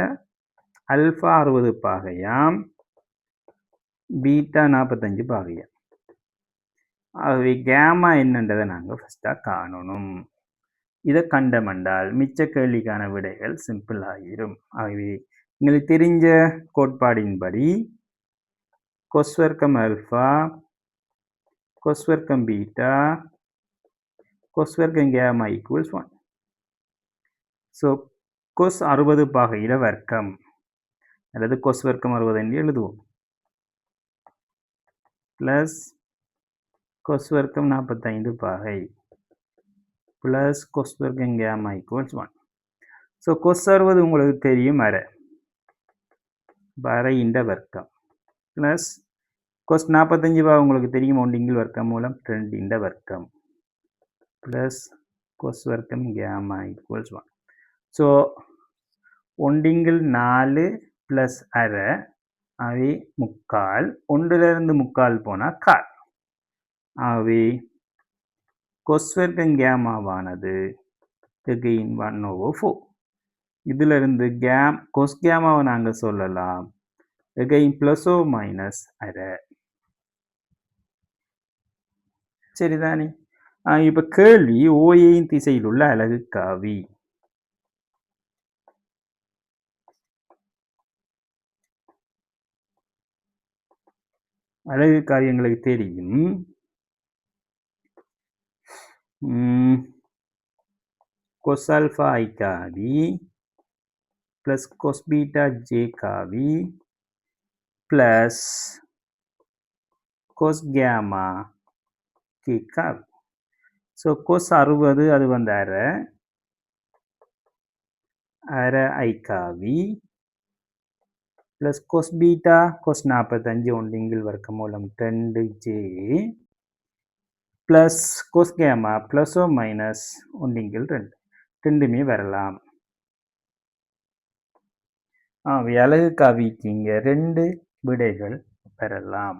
அல்ஃபா 60 பாகையாம், பீட்டா 45 பாகையாம். ஆகவே கேமா என்னன்றதை நாங்கள் ஃபஸ்ட்டாக காணணும். இதை கண்டமண்டால் மிச்ச கேள்விக்கான விடைகள் சிம்பிள் ஆகிரும். ஆகவே எங்களுக்கு தெரிஞ்ச கோட்பாடின்படி கொஸ் வர்க்கம் அல்ஃபா, கொஸ் வர்க்கம் பீட்டா, கொஸ் வர்க்கம் கேமா ஈக்குவல்ஸ் 1. ஸோ கொஸ் 60 பாகையில வர்க்கம் அல்லது கொஸ் வர்க்கம் 60 என்று எழுதுவோம். பிளஸ் கொஸ் வர்க்கம் 45 பாகை பிளஸ் கொஸ் வர்க்கம் கேமா ஈக்குவல்ஸ் 1. ஸோ கொஸ் 60 உங்களுக்கு தெரியும் அரை இந்த வர்க்கம் பிளஸ் கொஸ் 45 பாகை உங்களுக்கு தெரியும் ஒன்றிங்கில் வர்க்கம் மூலம் 2 இந்த வர்க்கம் பிளஸ் கொஸ் வர்க்கம் கேமா ஈக்குவல்ஸ் 1. ஸோ ஒன்றிங்கில் 4 ப்ளஸ் அரை ஆகவே முக்கால், ஒன்றிலிருந்து முக்கால் போனால் கால். ஆகவே கொஸ் வர்க்கம் கேமாவானது again 1/4. இதிலிருந்து கொஸ் கேமாவை நாங்கள் சொல்லலாம் again ப்ளஸோ மைனஸ் அரை. சரிதானே? இப்போ கேள்வி ஓஏயின் திசையில் உள்ள அலகுக்காவி. அலகுக்காவி எங்களுக்கு தெரியும் கொஸ் ஆல்ஃபா ஐ காவி பிளஸ் கொஸ் பீட்டா ஜே காவி பிளஸ் கொஸ் கேமா கே காவி. ஸோ கொஸ் 60 அது வந்து அரை ஐ காவி பிளஸ் கொஸ் பீட்டா கொஸ் 45 ஒன்றிங்கில் வர்க்கம் மூலம் 2J பிளஸ் கொஸ் கேமா ப்ளஸோ மைனஸ் ஒன்றிங்கில் 2 ரெண்டுமே வரலாம். அலகுக்காவிக்கு இங்கே 2 விடைகள் பெறலாம்.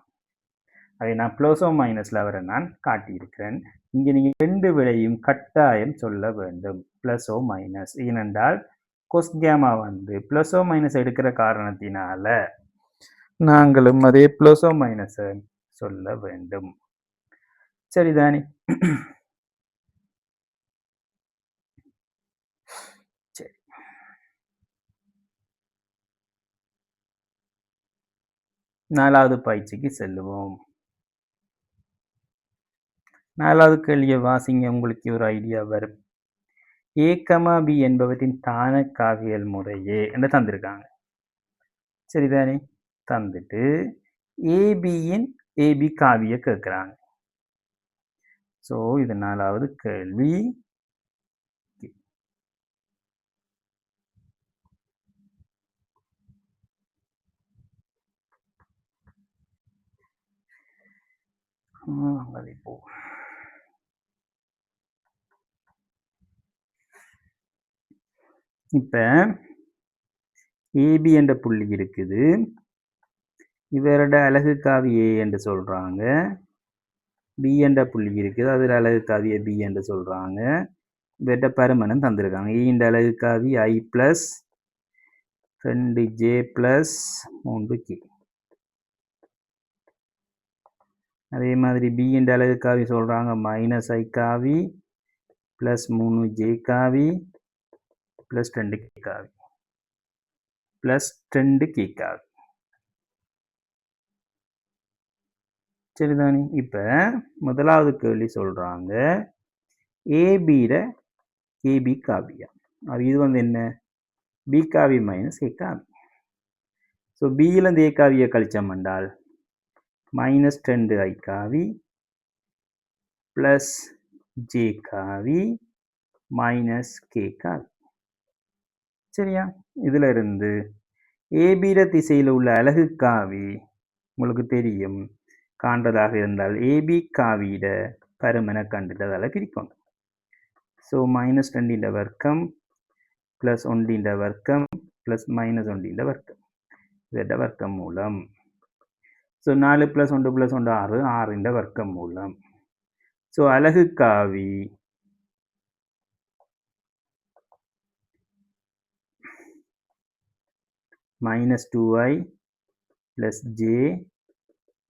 அதை நான் ப்ளஸோ மைனஸில் வர நான் காட்டியிருக்கிறேன். இங்கே நீங்கள் 2 விடையும் கட்டாயம் சொல்ல வேண்டும் ப்ளஸோ மைனஸ். ஏனென்றால் கொஸ் கேமா வந்து ப்ளஸோ மைனஸ் எடுக்கிற காரணத்தினால நாங்களும் அதே ப்ளஸோ மைனஸை சொல்ல வேண்டும். சரிதானே? சரி, 4வது பயிற்சிக்கு செல்லுவோம். 4வது கேள்வியை வாசிங்க, உங்களுக்கு ஒரு ஐடியா வரும். A, B என்பவற்றின் தான காவியல் முறையே என்று தந்திருக்காங்க. சரிதானே? தந்துட்டு ஏபியின் ஏபி காவிய கேட்குறாங்க. ஸோ இது 4வது கேள்வி. இப்ப ஏபி என்ற புள்ளி இருக்குது. இவரோட அலகுக்காவி ஏ என்று சொல்றாங்க. பி என்ற புள்ளி இருக்குது, அதில் அலகுக்காவிய பி என்று சொல்றாங்க. இவர்கிட்ட பருமனும் தந்திருக்காங்க. இந்த அலகுக்காவி ஐ பிளஸ் 2J பிளஸ் 3K. அதே மாதிரி பி என்ற அலகுக்காவி சொல்றாங்க மைனஸ் ஐ காவி பிளஸ் 3J காவி பிளஸ் 2K காவி பிளஸ் 2K காவி. சரிதானே? இப்ப முதலாவது கேள்வி சொல்றாங்க ஏபியில ஏபி காவியம். இது வந்து என்ன? பி காவி மைனஸ் ஏ காவி. ஸோ பியிலேருந்து ஏ காவியை கழிச்சோம் என்றால் மைனஸ் 2 ஐ காவி ப்ளஸ் ஜே காவி மைனஸ் கே காவி. சரியா? இதில் இருந்து ஏபிர திசையில் உள்ள அலகு காவி உங்களுக்கு தெரியும் காண்றதாக இருந்தால் ஏபி காவியிட பருமனை கண்டுட்டதால் பிரிக்கணும். ஸோ மைனஸ் 2 வர்க்கம் ப்ளஸ் 1 வர்க்கம் ப்ளஸ் மைனஸ் 1 வர்க்கம் இதோட வர்க்கம் மூலம். ஸோ 4 + 1 + 1 6 6 வர்க்கம் மூலம். ஸோ அலகு காவி minus 2i plus J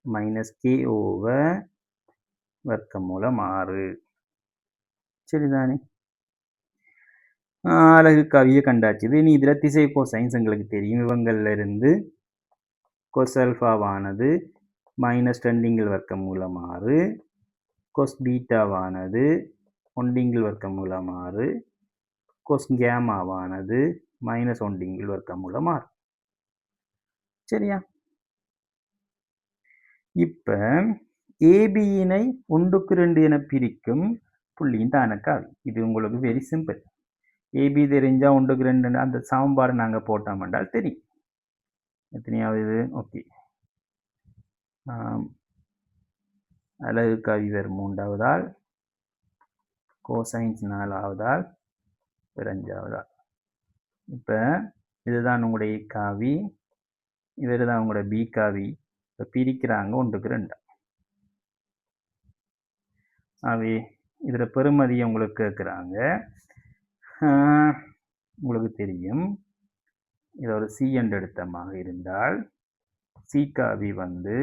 minus K over வர்க்கம் மூலம் 6. சரிதானே? அலகு காவியை கண்டாச்சுது. இனி இதில் திசை கோசைன்ஸ் எங்களுக்கு தெரியும். இவங்கள்ல இருந்து கொஸ் அல்ஃபாவானது மைனஸ் 2 வர்க்கம் மூலம் 6, கொஸ் பீட்டாவானது 1 வர்க்கம் மூலம் 6, கொஸ் கேமாவானது மைனஸ் 1 வர்க்கம் மூலம் 6. சரியா? இப்போ ஏபியினை 1க்கு 2 என பிரிக்கும் புள்ளியின் தான காவி. இது உங்களுக்கு வெரி சிம்பிள். ஏபி தெரிஞ்சா 1க்கு 2 அந்த சமன்பாடு நாங்கள் போட்டோம் என்றால் தெரியும். எத்தனையாவது இது? ஓகே, அலகு காவி வேறு 3வது ஆள், கோசைன்ஸ் 4வது ஆள், வேறு 5வது ஆள். இப்போ இதுதான் உங்களுடைய காவி, இவர் தான் உங்களோட பி காவி. இப்போ பிரிக்கிறாங்க 1க்கு 2. ஆகவே இதில் பெறுமதியை உங்களுக்கு கேட்குறாங்க. உங்களுக்கு தெரியும் இதை ஒரு சி என்று எடுத்தமாக இருந்தால் சி காவி வந்து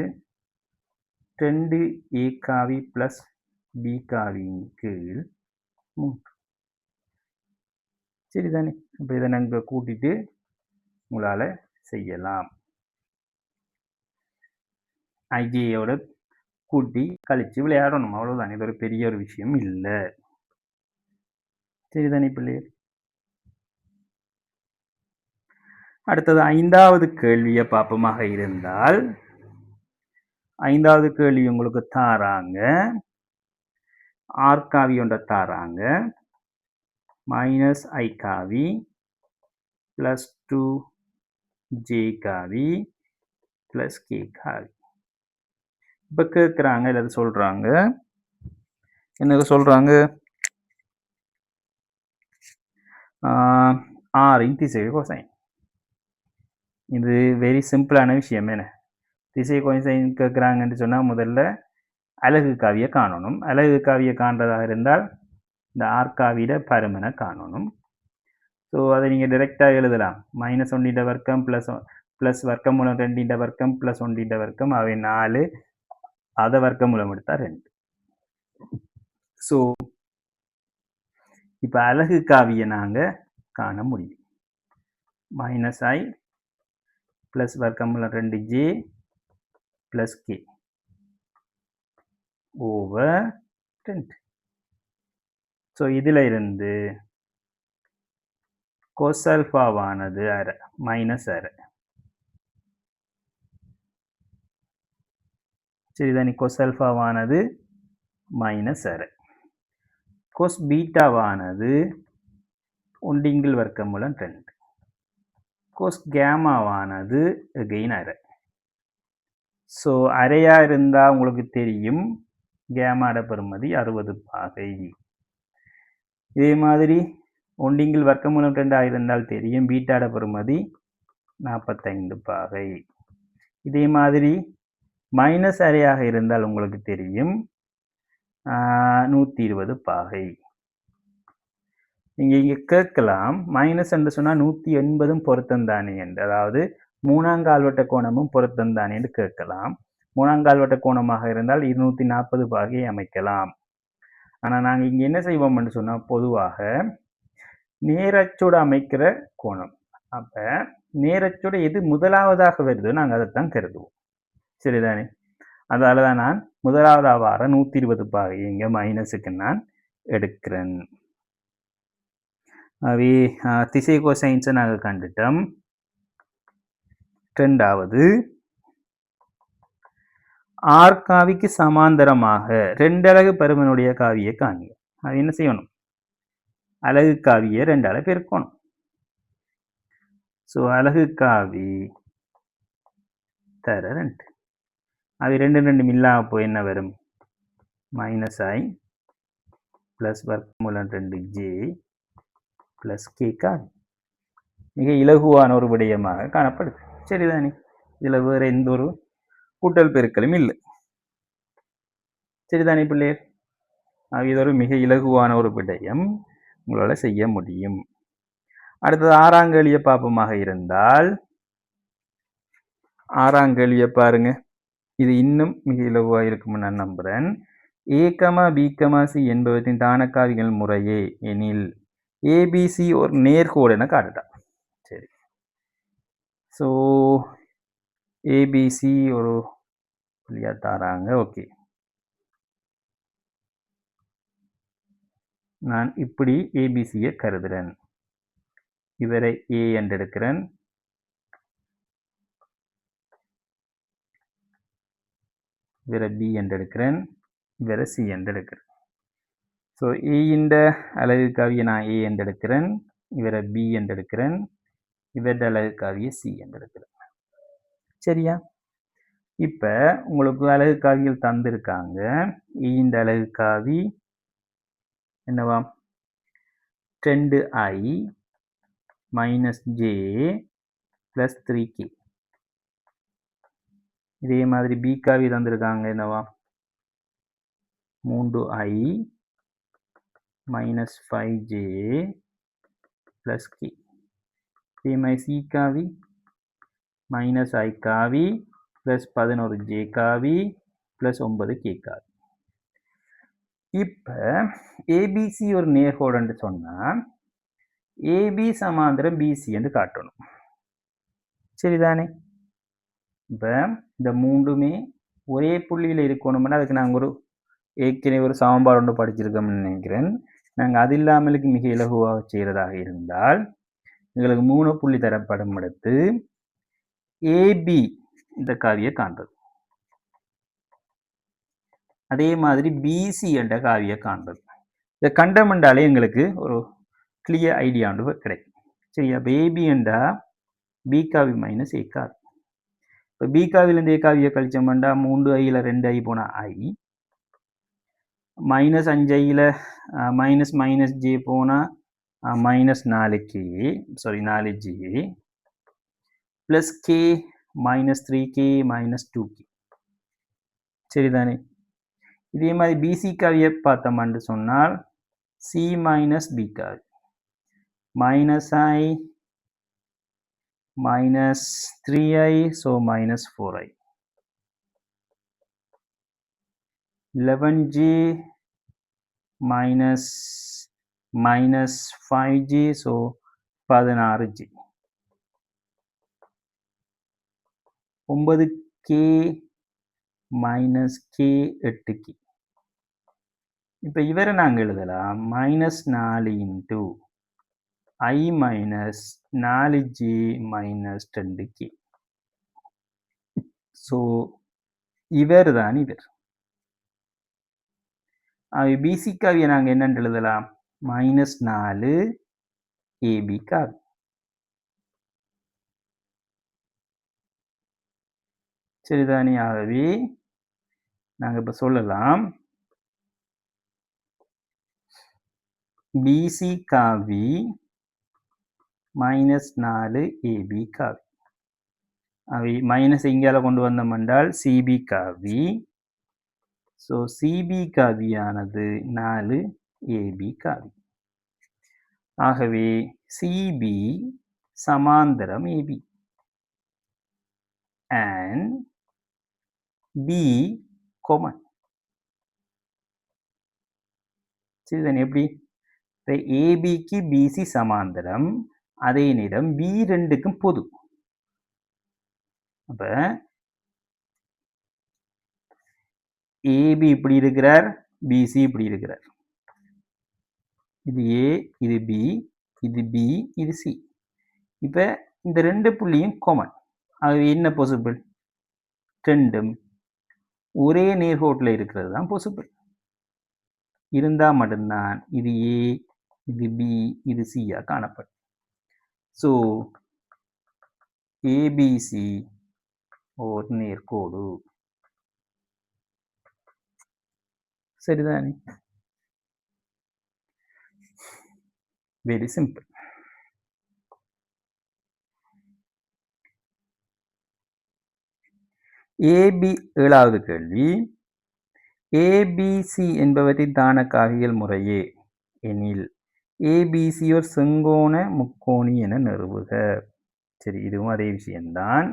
2 ஏ காவி ப்ளஸ் பி காவியின் கீழ் 3. சரிதானே? இப்போ இதை நாங்கள் கூட்டிட்டு உங்களால் செய்யலாம். ஐஜியோட கூட்டி கழிச்சு விளையாடணும், அவ்வளோதான். இது ஒரு பெரிய ஒரு விஷயம் இல்லை. சரிதானே பிள்ளைகள்? அடுத்தது 5வது கேள்வியை பார்ப்பமாக இருந்தால் 5வது கேள்வி உங்களுக்கு தாராங்க ஆர் காவி ஒன்றை தாராங்க மைனஸ் ஐ காவி ப்ளஸ் 2 ஜே காவி ப்ளஸ் கே காவி. இப்போ கேட்குறாங்க, இல்லை சொல்கிறாங்க, என்னது சொல்கிறாங்க? ஆரின் திசை கோசைன். இது வெரி சிம்பிளான விஷயம். என்ன திசை கோசைன் கேட்குறாங்கன்னு சொன்னால் முதல்ல அலகு காவியை காணணும். அலகு காவியை காண்றதாக இருந்தால் இந்த ஆர் காவியிட பருமனை காணணும். ஸோ அதை நீங்கள் டைரெக்டாக எழுதலாம். மைனஸ் 1 வர்க்கம் ப்ளஸ் வர்க்கம் மூலம் 2 வர்க்கம் ப்ளஸ் 1 வர்க்கம் அவை 4, அதை வர்க்கம் மூலம் எடுத்தால் 2. ஸோ இப்போ அலகு காவியை நாங்கள் காண முடியும். மைனஸ் ஐ ப்ளஸ் வர்க்கம் மூலம் 2j plus K over 2. So இதில் இருந்து கொஸ் அல்ஃபாவானது அரை மைனஸ் அரை. சரிதானே? கொஸ் அல்ஃபாவானது மைனஸ் அரை. கொஸ் பீட்டாவானது 1 வர்க்கம் மூலம் 2. கொஸ் கேமாவானது அகெயின் அரை. ஸோ அரையாக இருந்தால் உங்களுக்கு தெரியும் கேமாட பெறுமதி 60 பாகை. இதே மாதிரி 1 வர்க்கம் மூலம் 2 இருந்தால் தெரியும் பீட்டாட பெறுமதி 45 பாகை. இதே மாதிரி மைனஸ் அரையாக இருந்தால் உங்களுக்கு தெரியும் 120 பாகை. நீங்கள் இங்கே கேட்கலாம் மைனஸ் என்று சொன்னால் 180 பொருத்தந்தானே என்று, அதாவது 3ஆம் கால்வட்ட கோணமும் பொருத்தந்தானே என்று கேட்கலாம். 3ஆம் கால்வட்ட கோணமாக இருந்தால் 240 பாகையை அமைக்கலாம். ஆனால் நாங்கள் இங்கே என்ன செய்வோம் என்று சொன்னால் பொதுவாக நேரச்சோடு அமைக்கிற கோணம். அப்போ நேரச்சோடு எது முதலாவதாக வருதோ நாங்கள் அதைத்தான் கருதுவோம். சரிதானே? அதால தான் நான் முதலாவதாக வர 120 பாகை இங்கே மைனஸுக்கு நான் எடுக்கிறேன். அவை திசை கோசைன்ஸை நாங்கள் கண்டுட்டோம். ரெண்டாவது ஆர்காவிக்கு சமாந்தரமாக 2 அலகு பருமனுடைய காவியை காண்க. அது என்ன செய்யணும்? அலகு காவியை 2 ஆல பெருக்கணும். ஸோ அலகு காவி தர 2. அது 2 2 இல்லாம போய் என்ன வரும்? -i + வர்க்கமூலம் 2j + k காவி. மிக இலகுவான ஒரு விடயமாக காணப்படுது. சரிதானே? இதில் வேற எந்த ஒரு கூட்டல் பெருக்கலும் இல்லை. சரிதானே பிள்ளையர்? இது ஒரு மிக இலகுவான ஒரு விடயம், உங்களால் செய்ய முடியும். அடுத்தது 6ஆம் கேள்வியை பார்ப்போமாக இருந்தால், 6ஆம் கேள்வியை பாருங்க. இது இன்னும் மிக இலகுவாக இருக்கும்னு நான் நம்புறேன். a, b, c என்பவற்றின் தானக்காவிகள் முறையே எனில் ABC ஒரு நேர்கோடு என காட்டுட்டா. சரி, ஸோ ABC ஒரு புள்ளியா தாராங்க. ஓகே, நான் இப்படி ABCயை கருதுறேன். இவரை A என்று எடுக்கிறேன், இவரை B என்று எடுக்கிறேன், இவரை C என்று எடுக்கிறேன். ஸோ A இந்த அலகு காவியை நான் A என்று எடுக்கிறேன், இவரை B என்று எடுக்கிறேன், இவரது அலகு காவியை C என்று எடுக்கிறேன். சரியா? இப்ப உங்களுக்கு அலகு காவிகள் தந்திருக்காங்க. இந்த அலகு காவி என்னவாம்? 2i - j + 3k. இதே மாதிரி B காவி தந்திருக்காங்க. என்னவாம்? 3i - 5j + k. இதே மாதிரி C காவி -i காவி + 11j காவி + 9k காவி. இப்ப ABC ஒரு நேர்கோடுன்னு சொன்னா AB சமாந்தரம் BC என்று காட்டணும். சரிதானே? இப்ப இந்த மூன்றுமே ஒரே புள்ளியில் இருக்கணும்னா அதுக்கு நாங்கள் ஒரு ஏற்கனவே ஒரு சமன்பாடு ஒன்று படிச்சிருக்கோம்னு நினைக்கிறேன். நாங்கள் அது இல்லாமலுக்கு மிக இலகுவாக செய்கிறதாக இருந்தால் எங்களுக்கு 3 புள்ளி தரப்படம் எடுத்து AB இந்த காவியை காண்றது, அதே மாதிரி BC என்ற காவியை காண்றது. இதை கண்டமெண்டாலே எங்களுக்கு ஒரு கிளியர் ஐடியா ஒன்று கிடைக்கும். சரியா? இப்போ AB என்றா B காவி - A காவி. இப்போ B காவிலேருந்து A காவியை கழிச்சோம்னா 3iல 2i போனா i, -5iல -j போனா -4k, sorry 4j + k -3k -2k. சரிதானே? இதே மாதிரி BC காவியை பார்த்தோம்னு சொன்னால் C - B காவி -i -3i, so -4i, 11j -5j, so 16j, 9k - k 8k. இப்போ இவரை நாங்கள் எழுதலாம் -4 × i - 4j - 2k. ஸோ இவர் தான் இவர். BC காவியை நாங்கள் என்னென்று எழுதலாம்? -4 AB காவி. சரிதானே? ஆகவே நாங்கள் இப்போ சொல்லலாம் BC காவி -4 AB காவி. அவை மைனஸ் இங்கால கொண்டு வந்தோம் என்றால் CB காவி. ஸோ CB காவியானது 4 AB காவி. ஆகவே CB சமாந்தரம் AB and B common. சரிதானே? எப்படி? இப்போ ABக்கு BC சமாந்தரம், அதே நேரம் B ரெண்டுக்கும் பொது. அப்ப AB இப்படி இருக்கிறார், BC இப்படி இருக்கிறார். இது A, இது B, இது பி, இது சி. இப்போ இந்த ரெண்டு புள்ளியும் காமன். அது என்ன பாசிபிள்? ரெண்டும் ஒரே நேர்கோட்டில் இருக்கிறது தான் பாசிபிள். இருந்தால் மட்டும்தான் இது ஏ, இது பி, இது சியா காணப்படும். ஸோ ஏபிசி ஒரு நேர்கோடு. சரிதானே? Very simple. ஏபி 7வது கேள்வி. ஏபிசி என்பவற்றின் தானக்காகிகள் முறையே எனில் ஏபிசி ஒரு செங்கோண முக்கோணி என நிறுவுக. சரி, இதுவும் அதே விஷயம்தான்.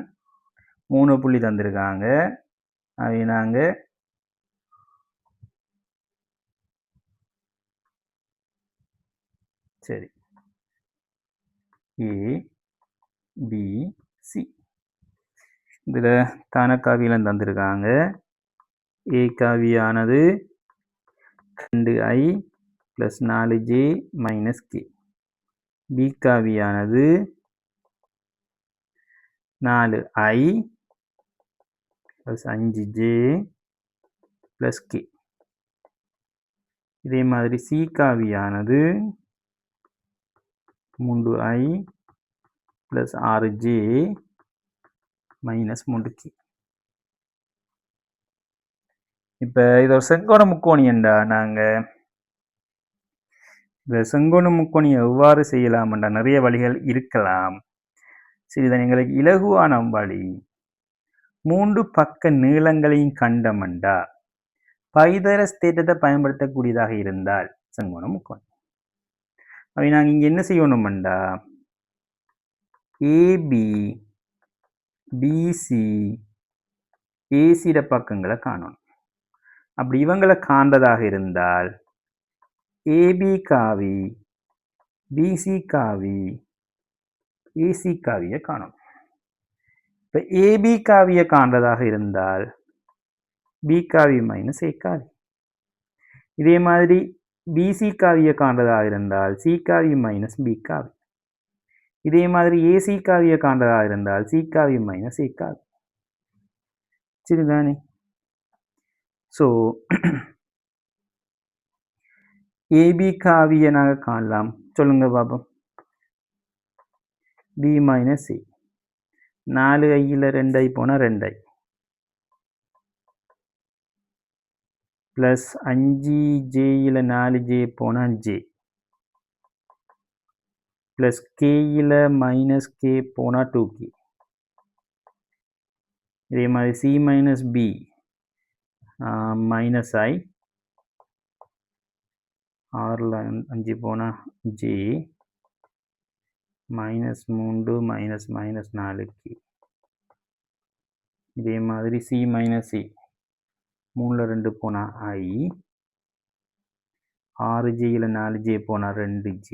3 புள்ளி தந்திருக்காங்க. அதை நாங்கள் சரி ஏ பி சி இதில் தானக்காவியம் தந்திருக்காங்க. ஏ காவியானது 2i + 4j - k. பி காவியானது 4i + 5j + k. இதே மாதிரி சி காவியானது 3i + 6j - 3k. இப்போ இது ஒரு செங்கோண முக்கோணி என்றா நாங்கள் இந்த செங்கோண முக்கோணியை எவ்வாறு செய்யலாம் என்ற நிறைய வழிகள் இருக்கலாம். சரி, இதை எங்களுக்கு இலகுவான வழி 3 பக்க நீளங்களையும் கண்டமண்டா பைதரஸ் தேற்றத்தை பயன்படுத்தக்கூடியதாக இருந்தால் செங்கோண முக்கோணி. அவை நாங்கள் இங்கே என்ன செய்யணும்டா ஏபி பிசி ஏசிட பக்கங்களை காணணும். அப்படி இவங்களை காண்றதாக இருந்தால் ஏபி காவி பிசி காவி ஏசி காவியை காணணும். இப்போ ஏபி காவியை காண்றதாக இருந்தால் பி காவி - ஏ காவி. இதே மாதிரி பிசி காவியை காண்றதாக இருந்தால் சி காவி - பி காவி. இதே மாதிரி ஏசி காவியை காண்றதாக இருந்தால் சி காவி - ஏ காவி. சரிதானே? ஸோ ஏபி காவியை நாங்கள் காணலாம். சொல்லுங்க பாப்போம். பி - சி 4iல் 2i போனால் 2i ப்ளஸ் 5jயில் 4j போனால் j ப்ளஸ் கேயில் -k போனால் 2k. இதே மாதிரி சி - பி -i 6ல் 5 போனால் j -3 -4k. இதே மாதிரி சி - சி 3ல் 2 போனால் i 6jயில் 4j போனால் 2j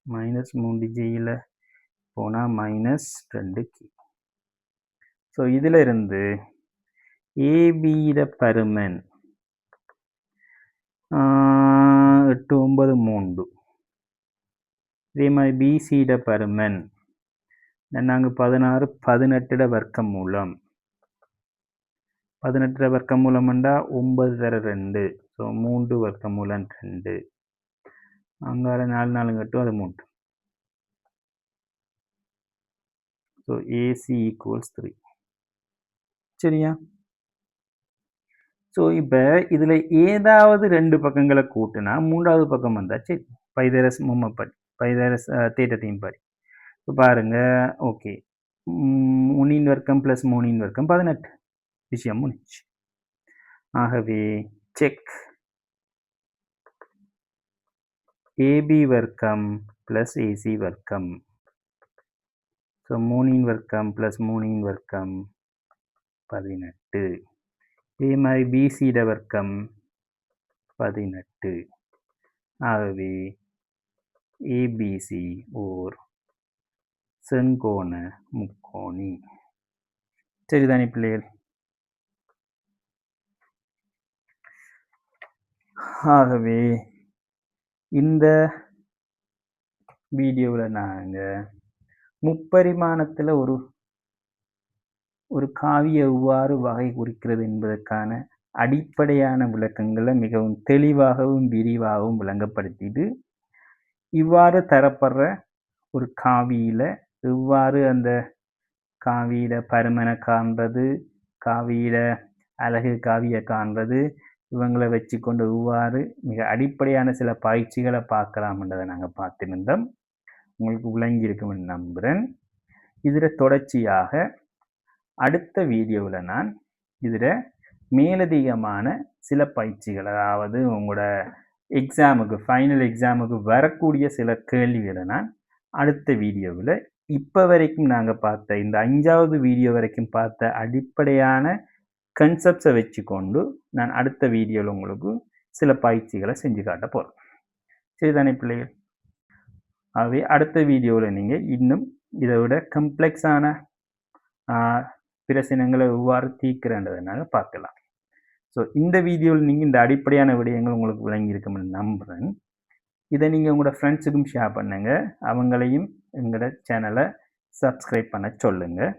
-3jயில் போனால் -2k. ஸோ இதில் இருந்து ஏபியிட பருமன் 8 9 3. இதே மாதிரி பிசியிட பருமன் நாங்கள் 16 18 வர்க்கமூலம் 18 வர்க்கமூலம் என்றால் 9 தர 2. ஸோ 3 வர்க்கமூலம் 2. அங்கால 4 4 8 அது 3. So AC = 3. சரியா? ஸோ இப்போ இதில் ஏதாவது 2 பக்கங்களை கூட்டினா 3வது பக்கம் வந்தால் சரி. பைதரஸ் மும்மப்படி பைதரஸ் தேற்றத்தையும் படி. இப்போ பாருங்க. ஓகே, 3 வர்க்கம் + 3 வர்க்கம் 18. விஷயம் முடிஞ்சு. ஆகவே செக் ஏபி வர்க்கம் + ஏசி வர்க்கம். ஸோ 3 வர்க்கம் + 3 வர்க்கம் 18. இதே மாதிரி பிசியிட வர்க்கம் 18. ஆகவே ஏபிசி ஓர் செங்கோண முக்கோணி. சரிதானே பிள்ளைகள்? ஆகவே இந்த வீடியோவில் நாங்கள் முப்பரிமாணத்தில் ஒரு காவியை எவ்வாறு வகை குறிக்கிறது என்பதற்கான அடிப்படையான விளக்கங்களை மிகவும் தெளிவாகவும் விரிவாகவும் விளங்கப்படுத்திட்டு இவ்வாறு தரப்படுற ஒரு காவியில் எவ்வாறு அந்த காவியில பருமனை காண்றது, காவியில அழகு காவியை காண்றது, இவங்களை வச்சு கொண்டு எவ்வாறு மிக அடிப்படையான சில பயிற்சிகளை பார்க்கலாம்ன்றதை நாங்கள் பார்த்திருந்தோம். உங்களுக்கு விளங்கியிருக்கும் நம்புகிறேன். இதில் தொடர்ச்சியாக அடுத்த வீடியோவில் நான் இதில் மேலதிகமான சில பயிற்சிகள், அதாவது உங்களோட எக்ஸாமுக்கு ஃபைனல் எக்ஸாமுக்கு வரக்கூடிய சில கேள்விகளை நான் அடுத்த வீடியோவில் இப்போ வரைக்கும் நாங்கள் பார்த்த இந்த 5வது வீடியோ வரைக்கும் பார்த்த அடிப்படையான கன்செப்ட்ஸை வச்சுக்கொண்டு நான் அடுத்த வீடியோவில் உங்களுக்கு சில பயிற்சிகளை செஞ்சு காட்ட போகிறேன். சரிதானே பிள்ளைகள்? ஆகவே அடுத்த வீடியோவில் நீங்கள் இன்னும் இதை விட கம்ப்ளெக்ஸான பிரச்சனைகளை எவ்வாறு தீர்க்கிறன்றதுனால பார்க்கலாம். ஸோ இந்த வீடியோவில் நீங்கள் இந்த அடிப்படையான விடயங்கள் உங்களுக்கு விளங்கியிருக்கும்னு நம்புகிறேன். இதை நீங்கள் உங்களோட ஃப்ரெண்ட்ஸுக்கும் ஷேர் பண்ணுங்கள். அவங்களையும் எங்களோட சேனலை சப்ஸ்கிரைப் பண்ண சொல்லுங்கள்.